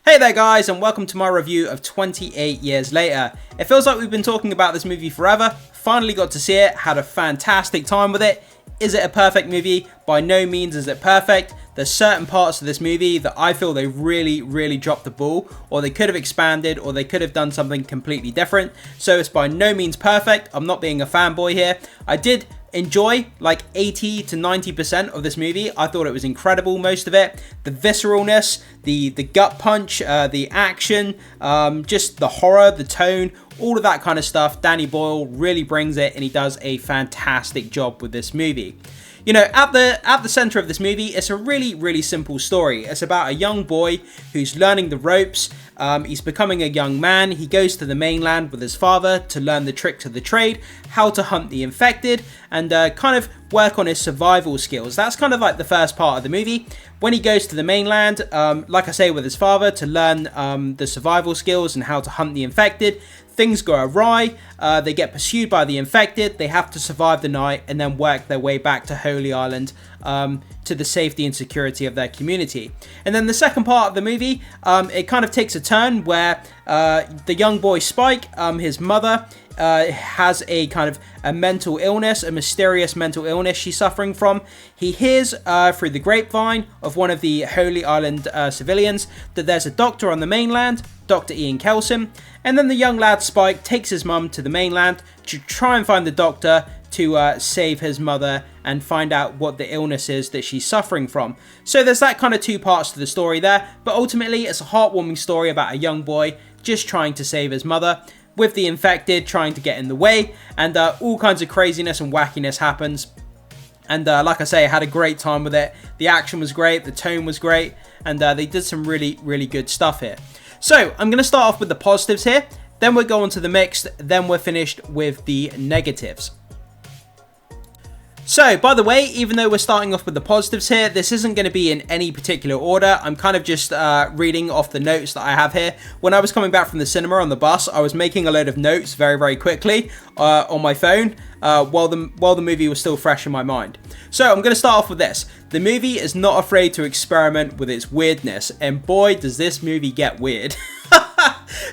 Hey there guys, and welcome to my review of 28 Years Later. It feels like we've been talking about this movie forever. Finally got to see it, had a fantastic time with it. Is it a perfect movie? By no means is it perfect. There's certain parts of this movie that I feel they really dropped the ball, or they could have expanded, or they could have done something completely different. So it's by no means perfect. I'm not being a fanboy here. I did enjoy like 80 to 90% of this movie. I thought it was incredible, most of it. The visceralness, the gut punch, the action, just the horror, the tone, all of that kind of stuff. Danny Boyle really brings it, and he does a fantastic job with this movie. You know, at the center of this movie, it's a really simple story. It's about a young boy who's learning the ropes. He's becoming a young man. He goes to the mainland with his father to learn the tricks of the trade, how to hunt the infected, and kind of work on his survival skills. That's kind of like the first part of the movie. When he goes to the mainland, like I say, with his father to learn the survival skills and how to hunt the infected, things go awry. They get pursued by the infected. They have to survive the night and then work their way back to Holy Island to the safety and security of their community. And then the second part of the movie, it kind of takes a turn where the young boy Spike, his mother, has a kind of a mental illness, a mysterious mental illness she's suffering from. He hears through the grapevine of one of the Holy Island civilians that there's a doctor on the mainland, Dr. KELSON, and then the young lad Spike takes his mum to the mainland to try and find the doctor to save his mother and find out what the illness is that she's suffering from. So there's that kind of two parts to the story there, but ultimately it's a heartwarming story about a young boy just trying to save his mother, with the infected trying to get in the way, and all kinds of craziness and wackiness happens. And like I say, I had a great time with it. The action was great, the tone was great, and they did some really good stuff here. So I'm going to start off with the positives here, then we'll go on to the mixed, then we're finished with the negatives. So, by the way, even though we're starting off with the positives here, this isn't going to be in any particular order. I'm kind of just reading off the notes that I have here. When I was coming back from the cinema on the bus, I was making a load of notes very quickly on my phone while the movie was still fresh in my mind. So, I'm going to start off with this. The movie is not afraid to experiment with its weirdness, and boy, does this movie get weird.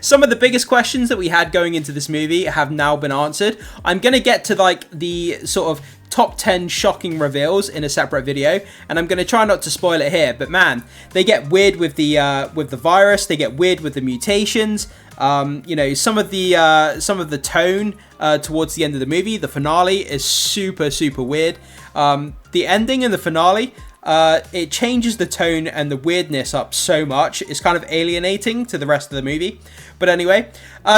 Some of the biggest questions that we had going into this movie have now been answered. I'm going to get to like the sort of top 10 shocking reveals in a separate video, and I'm going to try not to spoil it here, but man, they get weird with the virus, they get weird with the mutations. You know, some of the tone towards the end of the movie, the finale is super weird. The ending in the finale, it changes the tone and the weirdness up so much. It's kind of alienating to the rest of the movie. But anyway,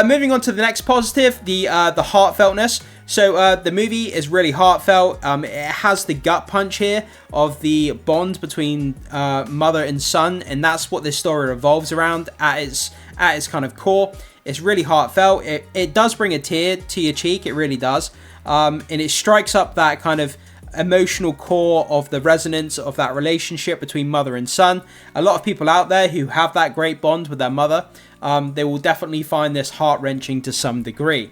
moving on to the next positive, the heartfeltness. So the movie is really heartfelt. It has the gut punch here of the bond between mother and son, and that's what this story revolves around at its kind of core. It's really heartfelt. It does bring a tear to your cheek. It really does. And it strikes up that kind of emotional core of the resonance of that relationship between mother and son. A lot of people out there who have that great bond with their mother, they will definitely find this heart-wrenching to some degree.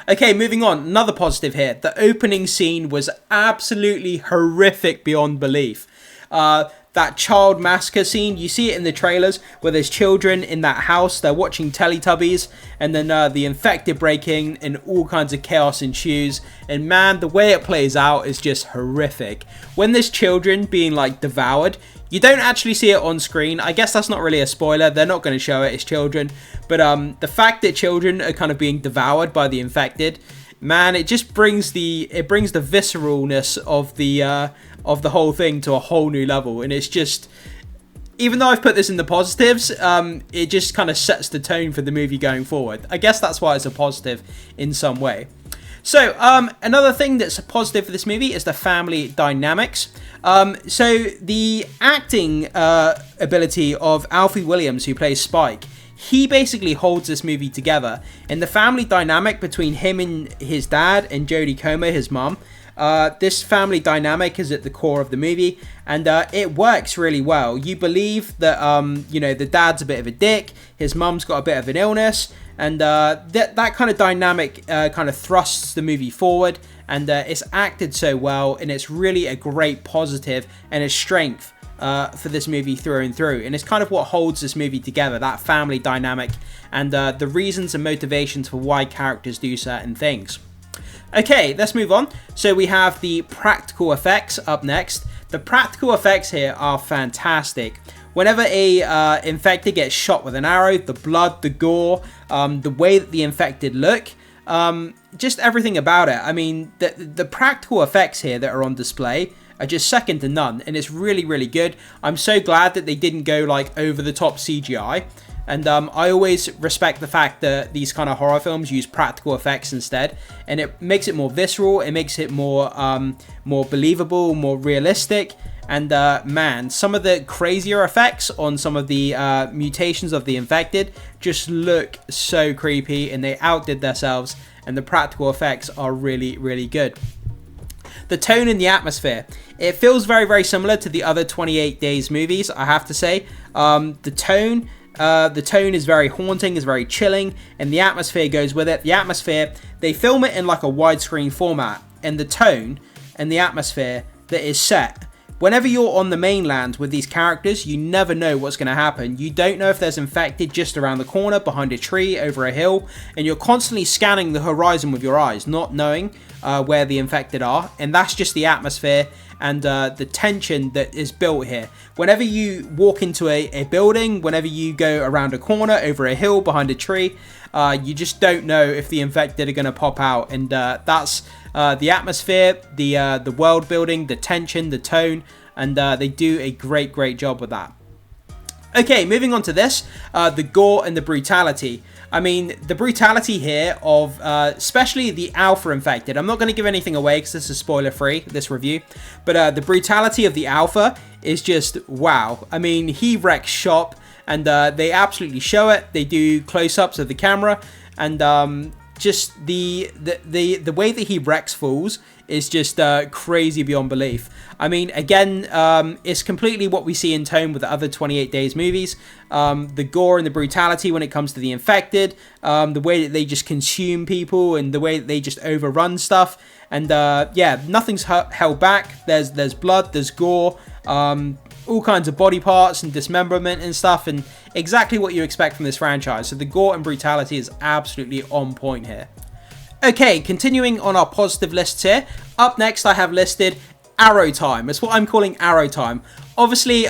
Okay, moving on. Another positive here. The opening scene was absolutely horrific beyond belief. That child massacre scene, you see it in the trailers where there's children in that house, they're watching Teletubbies, and then the infected break in and all kinds of chaos ensues. And man, the way it plays out is just horrific. When there's children being like devoured, you don't actually see it on screen. I guess that's not really a spoiler. They're not going to show it. It's children. But the fact that children are kind of being devoured by the infected, man, it just brings the visceralness of the whole thing to a whole new level. And it's just, even though I've put this in the positives, it just kind of sets the tone for the movie going forward. I guess that's why it's a positive in some way. So, another thing that's a positive for this movie is the family dynamics. So, the acting ability of Alfie Williams, who plays Spike, he basically holds this movie together. And the family dynamic between him and his dad and Jodie Comer, his mum, this family dynamic is at the core of the movie, and it works really well. You believe that, you know, the dad's a bit of a dick, his mum's got a bit of an illness, and that kind of dynamic kind of thrusts the movie forward, and it's acted so well, and it's really a great positive and a strength for this movie through and through, and it's kind of what holds this movie together, that family dynamic and the reasons and motivations for why characters do certain things. Okay, let's move on. So we have the practical effects up next. The practical effects here are fantastic. Whenever a infected gets shot with an arrow, the blood, the gore, the way that the infected look, just everything about it. I mean, the practical effects here that are on display are just second to none, and it's really, really good. I'm so glad that they didn't go like over the top CGI. And I always respect the fact that these kind of horror films use practical effects instead, and it makes it more visceral, it makes it more more believable, more realistic. And man, some of the crazier effects on some of the mutations of the infected just look so creepy, and they outdid themselves, and the practical effects are really, really good. The tone and the atmosphere. It feels very, very similar to the other 28 Days movies, I have to say. The tone is very haunting, is very chilling, and the atmosphere goes with it. The atmosphere, they film it in like a widescreen format, and the tone and the atmosphere that is set. Whenever you're on the mainland with these characters, you never know what's going to happen. You don't know if there's infected just around the corner, behind a tree, over a hill, and you're constantly scanning the horizon with your eyes, not knowing where the infected are, and that's just the atmosphere and the tension that is built here. Whenever you walk into a building, whenever you go around a corner, over a hill, behind a tree, you just don't know if the infected are going to pop out, and that's the atmosphere, the world building, the tension, the tone, and they do a great job with that. Okay, moving on to this, the gore and the brutality. I mean, the brutality here of, especially the Alpha infected. I'm not going to give anything away because this is spoiler free, this review. But the brutality of the Alpha is just wow. I mean, he wrecks shop, and they absolutely show it. They do close-ups of the camera, and just the way that he wrecks fools is just crazy beyond belief. I mean, again, it's completely what we see in tone with the other 28 Days movies. The gore and the brutality when it comes to the infected, the way that they just consume people, and the way that they just overrun stuff. And yeah, nothing's held back. There's blood, there's gore, all kinds of body parts and dismemberment and stuff, and exactly what you expect from this franchise. So the gore and brutality is absolutely on point here. Okay, continuing on our positive lists here. Up next, I have listed Arrow Time. It's what I'm calling Arrow Time. Obviously,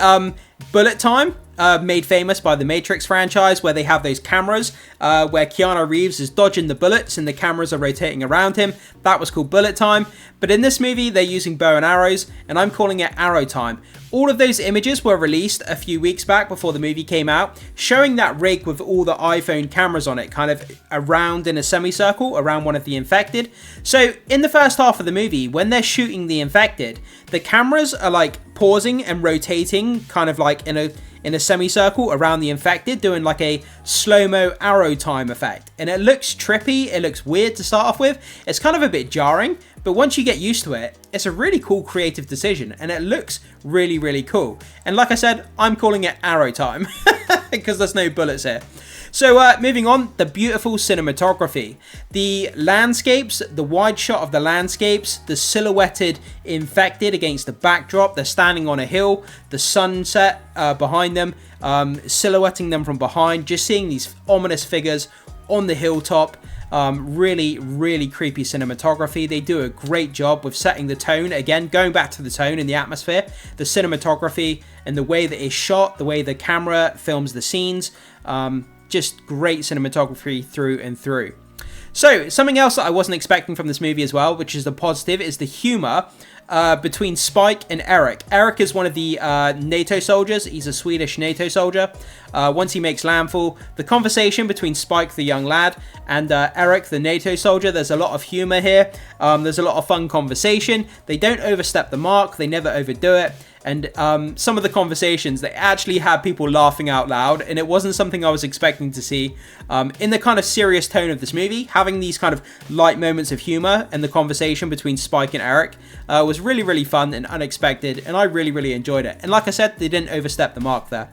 Bullet Time, made famous by the Matrix franchise, where they have those cameras where Keanu Reeves is dodging the bullets and the cameras are rotating around him. That was called Bullet Time. But in this movie, they're using bow and arrows, and I'm calling it Arrow Time. All of those images were released a few weeks back before the movie came out, showing that rig with all the iPhone cameras on it, kind of around in a semicircle around one of the infected. So in the first half of the movie, when they're shooting the infected, the cameras are like pausing and rotating, kind of like in a semicircle around the infected, doing like a slow-mo Arrow Time effect. And it looks trippy, it looks weird to start off with, it's kind of a bit jarring, but once you get used to it, it's a really cool creative decision, and it looks really, really cool. And like I said, I'm calling it Arrow Time, because there's no bullets here. So moving on, the beautiful cinematography. The landscapes, the wide shot of the landscapes, the silhouetted infected against the backdrop. They're standing on a hill, the sunset behind them, silhouetting them from behind. Just seeing these ominous figures on the hilltop. Really, really creepy cinematography. They do a great job with setting the tone. Again, going back to the tone and the atmosphere, the cinematography and the way that it's shot, the way the camera films the scenes. Just great cinematography through and through. So, something else that I wasn't expecting from this movie as well, which is the positive, is the humor between Spike and Eric. Eric is one of the NATO soldiers. He's a Swedish NATO soldier. Once he makes landfall, the conversation between Spike, the young lad, and Eric, the NATO soldier, there's a lot of humor here. There's a lot of fun conversation. They don't overstep the mark. They never overdo it. And some of the conversations, they actually had people laughing out loud, and it wasn't something I was expecting to see. In the kind of serious tone of this movie, having these kind of light moments of humor and the conversation between Spike and Eric was really, really fun and unexpected, and I really, really enjoyed it. And like I said, they didn't overstep the mark there.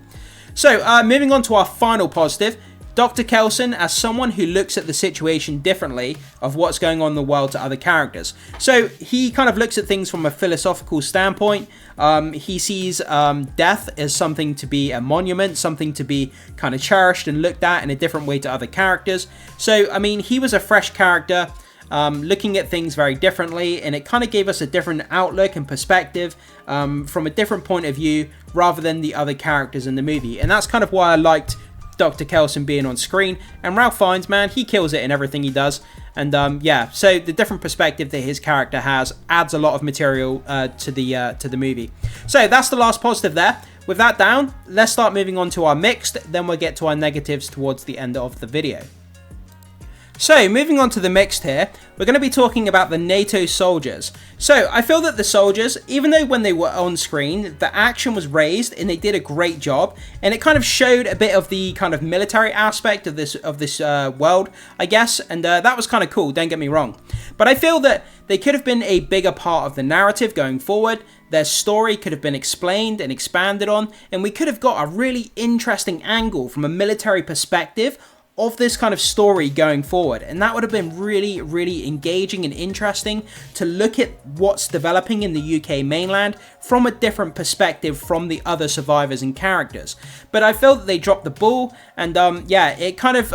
So, moving on to our final positive, Dr. KELSON as someone who looks at the situation differently of what's going on in the world to other characters. So he kind of looks at things from a philosophical standpoint. He sees death as something to be a monument, something to be kind of cherished and looked at in a different way to other characters. So, I mean, he was a fresh character, looking at things very differently, and it kind of gave us a different outlook and perspective from a different point of view rather than the other characters in the movie. And that's kind of why I liked Dr. KELSON being on screen. And Ralph Fiennes, man, he kills it in everything he does. And yeah, so the different perspective that his character has adds a lot of material to the movie. So that's the last positive there. With that down, let's start moving on to our mixed, then we'll get to our negatives towards the end of the video. So, moving on to the mixed here, we're going to be talking about the NATO soldiers. So, I feel that the soldiers, even though when they were on screen, the action was raised and they did a great job, and it kind of showed a bit of the kind of military aspect of this world, I guess, and that was kind of cool, don't get me wrong. But I feel that they could have been a bigger part of the narrative going forward. Their story could have been explained and expanded on, and we could have got a really interesting angle from a military perspective of this kind of story going forward, and that would have been really, really engaging and interesting to look at what's developing in the UK mainland from a different perspective from the other survivors and characters. But I feel that they dropped the ball, and yeah, it kind of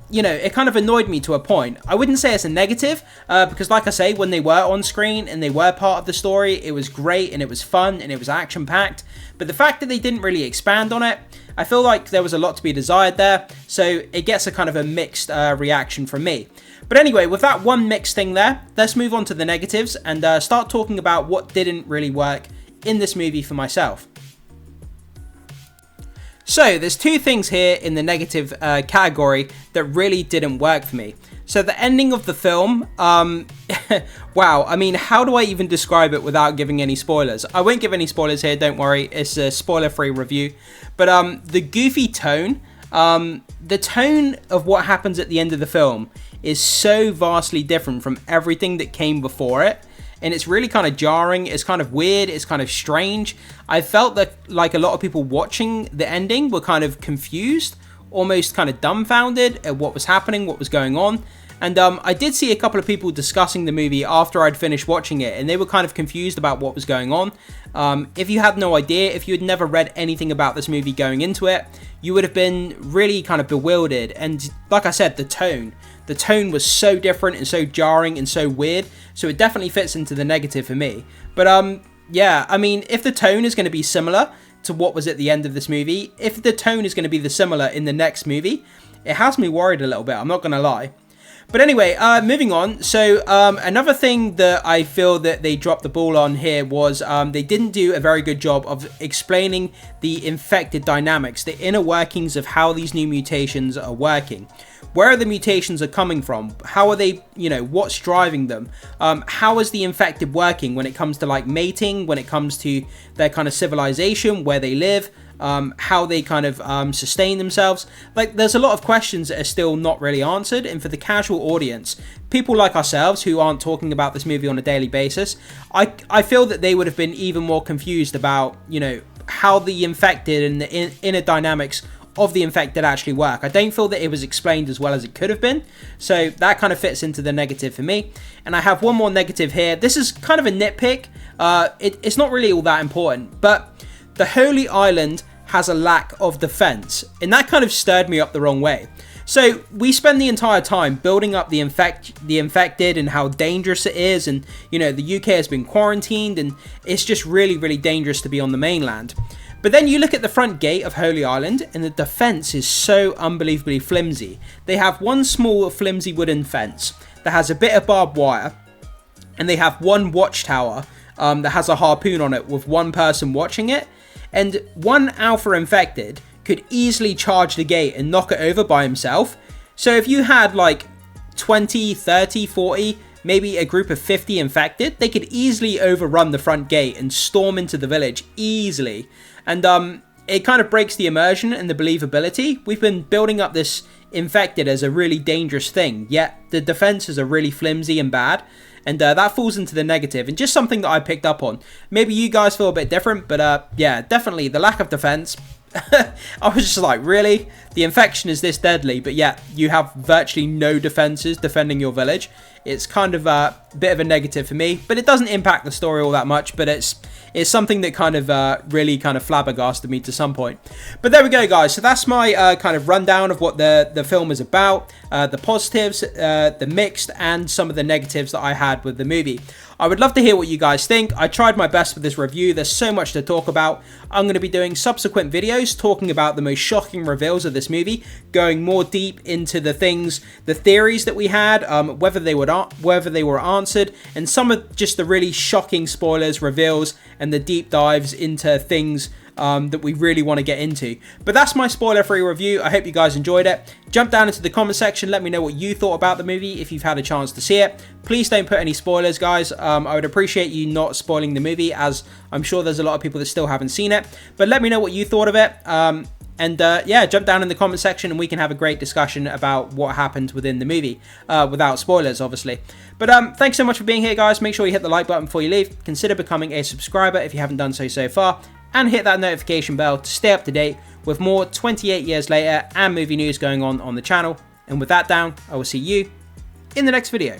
it kind of annoyed me to a point. I wouldn't say it's a negative, because like I say, when they were on screen and they were part of the story, it was great and it was fun and it was action packed. But the fact that they didn't really expand on it, I feel like there was a lot to be desired there, so it gets a kind of a mixed reaction from me. But anyway, with that one mixed thing there, let's move on to the negatives and start talking about what didn't really work in this movie for myself. So there's two things here in the negative category that really didn't work for me. So the ending of the film, wow, I mean, how do I even describe it without giving any spoilers? I won't give any spoilers here, don't worry, it's a spoiler-free review. But the goofy tone, the tone of what happens at the end of the film is so vastly different from everything that came before it. And it's really kind of jarring, it's kind of weird, it's kind of strange. I felt that like a lot of people watching the ending were kind of confused, almost kind of dumbfounded at what was happening, what was going on. And I did see a couple of people discussing the movie after I'd finished watching it, and they were kind of confused about what was going on. If you had no idea, if you had never read anything about this movie going into it, you would have been really kind of bewildered. And like I said, the tone was so different and so jarring and so weird, so it definitely fits into the negative for me. But yeah, I mean, if the tone is going to be similar to what was at the end of this movie, if the tone is going to be the similar in the next movie, it has me worried a little bit, I'm not going to lie. But anyway, moving on. So another thing that I feel that they dropped the ball on here was they didn't do a very good job of explaining the infected dynamics, the inner workings of how these new mutations are working. Where the mutations are coming from? How are they, what's driving them? How is the infected working when it comes to like mating, when it comes to their kind of civilization, where they live? How they kind of sustain themselves. Like, there's a lot of questions that are still not really answered, and for the casual audience, people like ourselves who aren't talking about this movie on a daily basis, I feel that they would have been even more confused about, how the infected and the inner dynamics of the infected actually work. I don't feel that it was explained as well as it could have been, so that kind of fits into the negative for me. And I have one more negative here. This is kind of a nitpick. It's not really all that important, but the Holy Island has a lack of defense, and that kind of stirred me up the wrong way. So we spend the entire time building up the infected and how dangerous it is, and the UK has been quarantined, and it's just really, really dangerous to be on the mainland. But then you look at the front gate of Holy Island, and the defense is so unbelievably flimsy. They have one small flimsy wooden fence that has a bit of barbed wire, and they have one watchtower that has a harpoon on it with one person watching it. And one alpha infected could easily charge the gate and knock it over by himself. So if you had like 20, 30, 40, maybe a group of 50 infected, they could easily overrun the front gate and storm into the village easily. And it kind of breaks the immersion and the believability. We've been building up this infected as a really dangerous thing, yet the defenses are really flimsy and bad. And that falls into the negative, and just something that I picked up on. Maybe you guys feel a bit different, but yeah, definitely the lack of defense, I was just like, really? The infection is this deadly, but yet you have virtually no defenses defending your village. It's kind of a bit of a negative for me, but it doesn't impact the story all that much, but it's something that kind of really kind of flabbergasted me to some point. But there we go, guys. So that's my kind of rundown of what the film is about, the positives, the mixed, and some of the negatives that I had with the movie. I would love to hear what you guys think. I tried my best with this review. There's so much to talk about. I'm going to be doing subsequent videos talking about the most shocking reveals of this movie, going more deep into the things, the theories that we had, whether they were answered, and some of just the really shocking spoilers, reveals, and the deep dives into things that we really want to get into. But that's my spoiler-free review. I hope you guys enjoyed it. Jump down into the comment section. Let me know what you thought about the movie if you've had a chance to see it. Please don't put any spoilers, guys. I would appreciate you not spoiling the movie, as I'm sure there's a lot of people that still haven't seen it. But let me know what you thought of it. Yeah, jump down in the comment section and we can have a great discussion about what happened within the movie, without spoilers, obviously. But thanks so much for being here, guys. Make sure you hit the like button before you leave. Consider becoming a subscriber if you haven't done so far. And hit that notification bell to stay up to date with more 28 years later and movie news going on the channel. And with that down, I will see you in the next video.